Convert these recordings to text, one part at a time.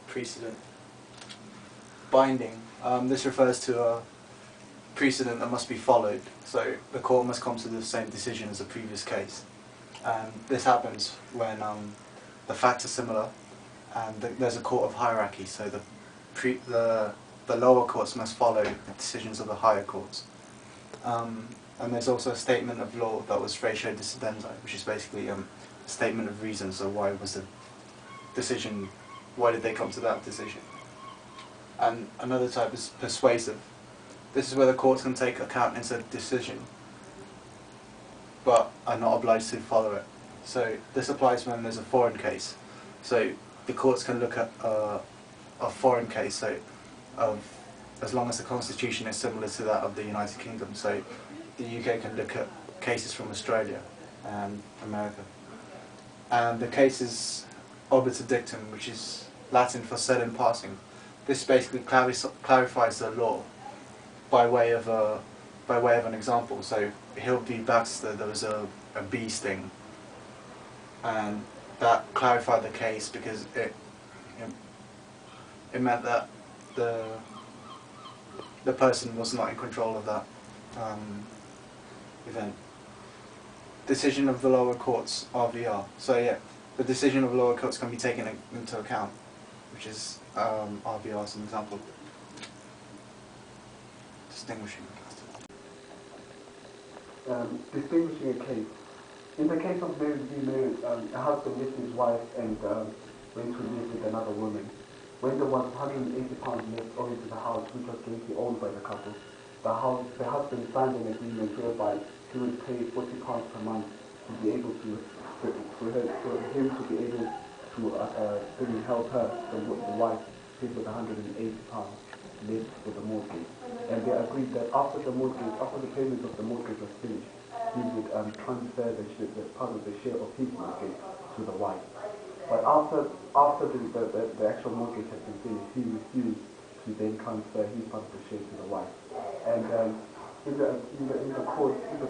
precedent. Binding. This refers to a precedent that must be followed, so the court must come to the same decision as the previous case. And this happens when the facts are similar and there's a court of hierarchy, so the lower courts must follow the decisions of the higher courts. And there's also a statement of law that was ratio dissidenti, which is basically a statement of reasons, so why was the decision, why did they come to that decision. And another type is persuasive. This is where the courts can take account into a decision, but are not obliged to follow it. So this applies when there's a foreign case. So the courts can look at a foreign case, so as long as the constitution is similar to that of the United Kingdom. So the UK can look at cases from Australia and America. And the case is obiter dictum, which is Latin for said in passing. This basically clarifies the law by way of an example. So Hill v. Baxter, there was a bee sting, and that clarified the case because it meant that the person was not in control of that event. Decision of the lower courts, RVR. So yeah, the decision of the lower courts can be taken into account, which is RVR as an example. Distinguishing. Distinguishing a case. In the case of marriage v. marriage, a husband left his wife and went to live with another woman. When there was £180 left over to the house, which was jointly owned by the couple, the husband signed an agreement whereby he would pay £40 per month to be able to, for him to be able to really help her, the wife, pay for the £180 left for the mortgage. And they agreed that after the payment of the mortgage was finished, he would transfer the part of the share of his mortgage to the wife. But after the actual mortgage had been finished, he refused to then transfer his part of the share to the wife. And in the court of the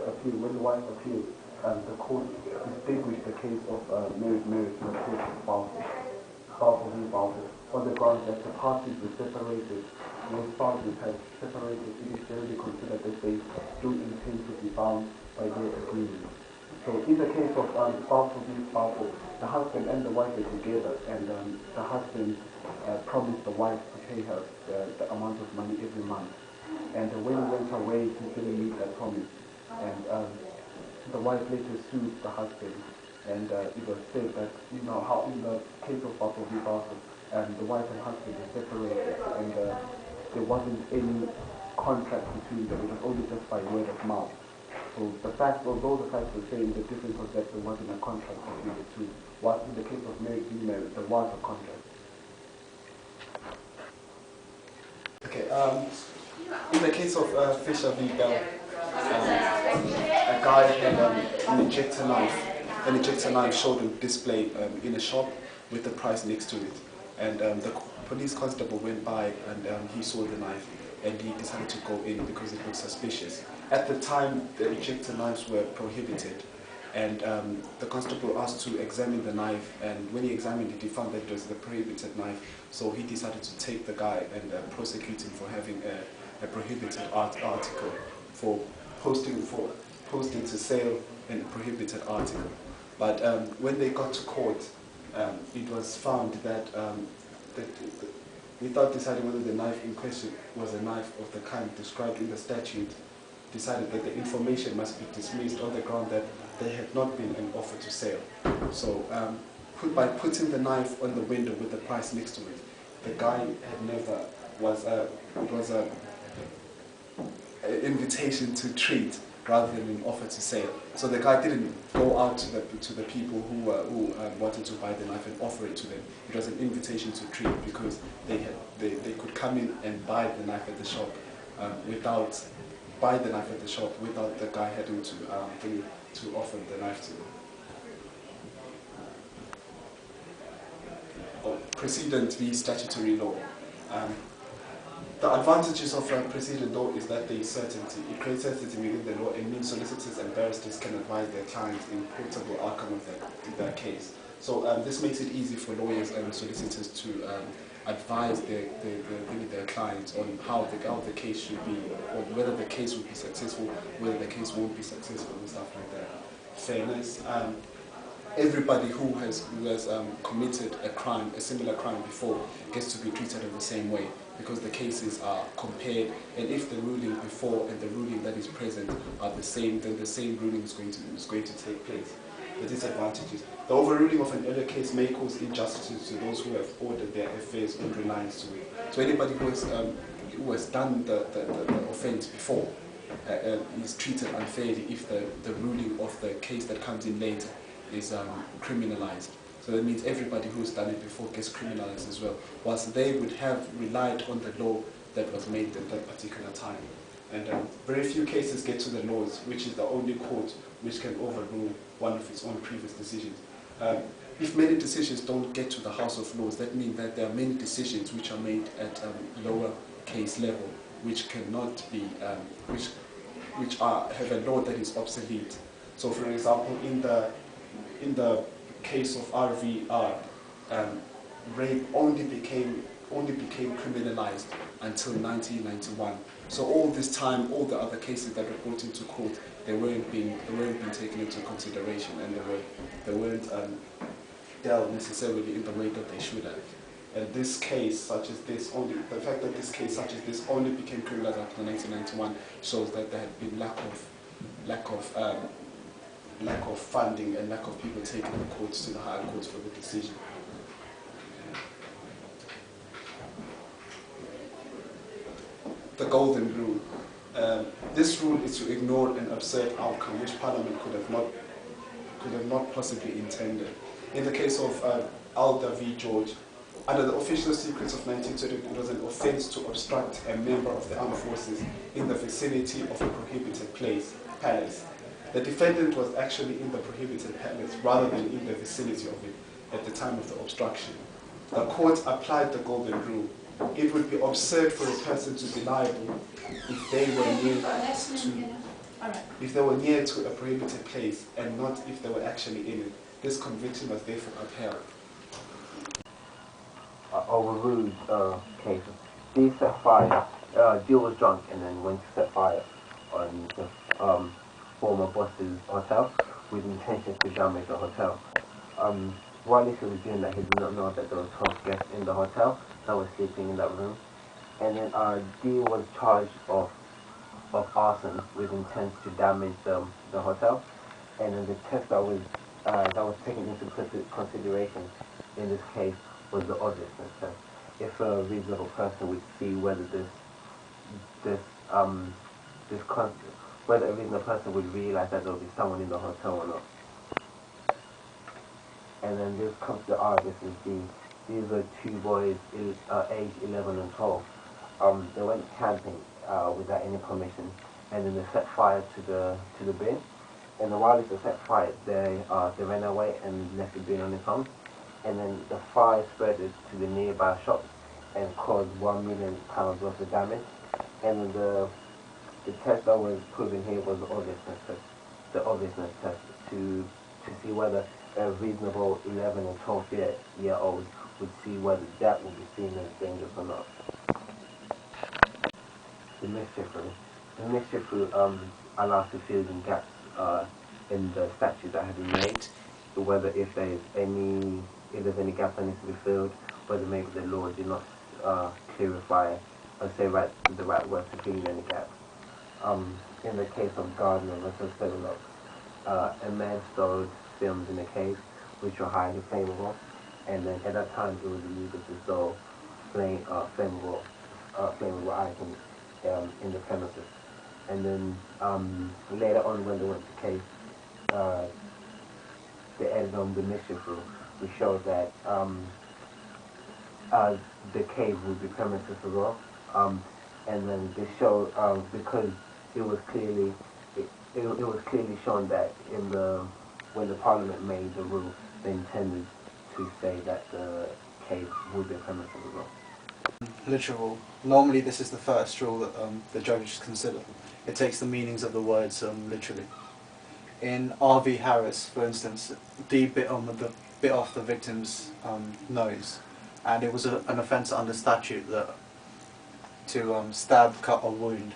appeal, when the wife appealed, the court distinguished the case of marriage from the case of spousal v. spousal, on the grounds that the parties were separated. When spouses have separated, it is generally considered that they do intend to be bound by their agreement. So in the case of spousal v. spousal, the husband and the wife are together, and the husband promised the wife to pay her the amount of money every month. And when he went away, he didn't meet that promise. And the wife later sued the husband, and it was said that, you know, how in the case of spousal v. spousal, the wife and husband were separated, and there wasn't any contract between them. It was only just by word of mouth. So the fact, although the facts were saying, the difference was that there wasn't a contract between the two. While in the case of marriage v. marriage, there was a contract. Okay. In the case of Fisher v. Bell, a guy had an ejector knife showed on display in a shop with the price next to it. And the police constable went by and he saw the knife, and he decided to go in because it looked suspicious. At the time, the ejector knives were prohibited, and the constable asked to examine the knife, and when he examined it, he found that it was the prohibited knife, so he decided to take the guy and prosecute him for having a prohibited article, for posting to sale a prohibited article. But when they got to court, it was found that without deciding whether the knife in question was a knife of the kind described in the statute, decided that the information must be dismissed on the ground that there had not been an offer to sale. So by putting the knife on the window with the price next to it, the guy had never it was an invitation to treat rather than an offer to sale. So the guy didn't go out to the people who wanted to buy the knife and offer it to them. It was an invitation to treat, because they could come in and buy the knife at the shop without the guy having to offer the knife to them. Precedent v. statutory law. The advantages of precedent law is that there is certainty. It creates certainty within the law and means solicitors and barristers can advise their clients in portable outcome of their case. So this makes it easy for lawyers and solicitors to advise their clients on how the case should be, or whether the case will be successful, whether the case won't be successful, and stuff like that. Fairness. Everybody who has committed a crime, a similar crime before, gets to be treated in the same way, because the cases are compared, and if the ruling before and the ruling that is present are the same, then the same ruling is going to take place. The disadvantages. The overruling of an earlier case may cause injustices to those who have ordered their affairs in reliance to it. So anybody who has done the offence before is treated unfairly if the ruling of the case that comes in later is criminalized. So that means everybody who's done it before gets criminalized as well, whilst they would have relied on the law that was made at that particular time. And very few cases get to the Lords, which is the only court which can overrule one of its own previous decisions. If many decisions don't get to the House of Lords, that means that there are many decisions which are made at lower case level, which cannot be, which have a law that is obsolete. So, for example, in the case of RVR, rape only became criminalized until 1991. So all this time, all the other cases that were brought into court, they weren't being taken into consideration, and they weren't dealt necessarily in the way that they should have. And this case, such as this, the fact that this case such as this only became criminalized after 1991 shows that there had been lack of funding and lack of people taking the courts to the higher courts for the decision. The golden rule. This rule is to ignore an absurd outcome which Parliament could have not possibly intended. In the case of Alda v. George, under the Official Secrets of 1930, it was an offence to obstruct a member of the armed forces in the vicinity of a prohibited palace. The defendant was actually in the prohibited palace rather than in the vicinity of it at the time of the obstruction. The court applied the golden rule. It would be absurd for a person to be liable if they were near to a prohibited place and not if they were actually in it. This conviction was therefore upheld. Overruled cases. Dee set fire. Dee was drunk and then went to set fire on the former boss's hotel with intention to damage the hotel. While he was doing that, he did not know that there were 12 guests in the hotel that were sleeping in that room. And then Dee was charged of arson with intent to damage the hotel. And then the test that was taken into consideration in this case was the obviousness test. If a reasonable person would see whether whether a reasonable person would realize that there would be someone in the hotel or not. And then this comes to the obviousness. These are two boys aged 11 and 12. They went camping without any permission, and then they set fire to the bin. And while they set fire, they ran away and left the bin on its own. And then the fire spread to the nearby shops and caused £1 million worth of damage. And then the test that was proven here was the obviousness test. The obviousness test to see whether a reasonable 11 or 12-year-old would see whether that would be seen as dangerous or not. The mischief rule. The mischief rule allows to fill in gaps in the statute that have been made, whether if there's any gaps that need to be filled, whether maybe the law did not clarify or say the right words to fill in any gaps. In the case of Gardner versus Severlock, a man stowed films in a cave which were highly flammable, and then at that time it was illegal to stow flammable items in the premises. And then later on, when they went to case, they added on the mischief rule, which showed that the cave would be premises as well. And then they showed because it was clearly shown that when the Parliament made the rule, they intended to say that the cave would be a premises as well. Literal. Normally this is the first rule that the judges consider. It takes the meanings of the words literally. In R.V. Harris, for instance, Dee bit on bit off the victim's nose, and it was an offence under statute that to stab, cut or wound.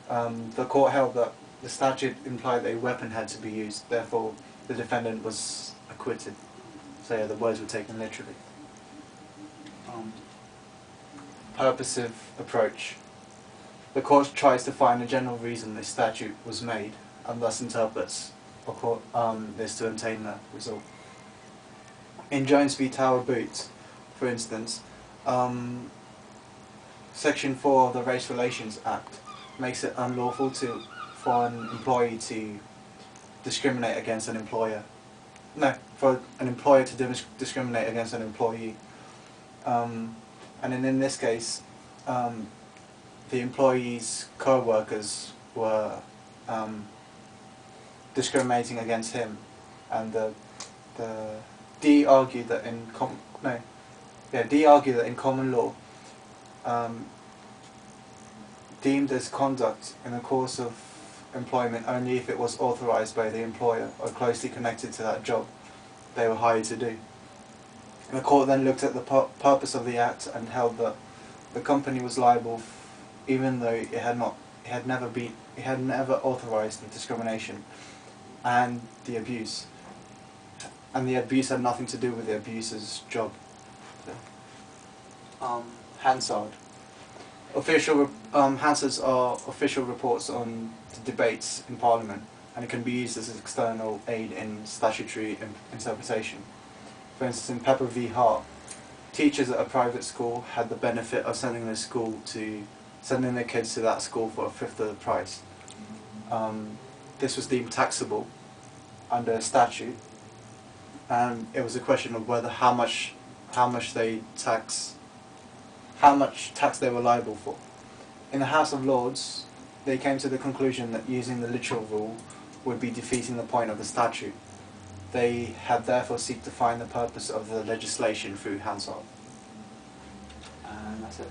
The court held that the statute implied that a weapon had to be used, therefore the defendant was acquitted. So yeah, the words were taken literally. Purposive approach. The court tries to find a general reason this statute was made, and thus interprets this to obtain that result. In Jones v Tower Boots, for instance, Section 4 of the Race Relations Act makes it unlawful for an employee to discriminate against an employer. No, for an employer to discriminate against an employee. And in this case, the employee's co-workers were discriminating against him, and the D argued that in common law, deemed as conduct in the course of employment only if it was authorised by the employer or closely connected to that job they were hired to do. The court then looked at the purpose of the act and held that the company was liable, even though it had never authorised the discrimination and the abuse, and the abuse had nothing to do with the abuser's job. Hansard. Hansards are official reports on the debates in Parliament, and it can be used as an external aid in statutory interpretation. For instance, in Pepper v Hart, teachers at a private school had the benefit of sending their kids to that school for a fifth of the price. This was deemed taxable under a statute, and it was a question of whether how much tax they were liable for. In the House of Lords, they came to the conclusion that using the literal rule would be defeating the point of the statute. They had therefore sought to find the purpose of the legislation through Hansard. And that's it.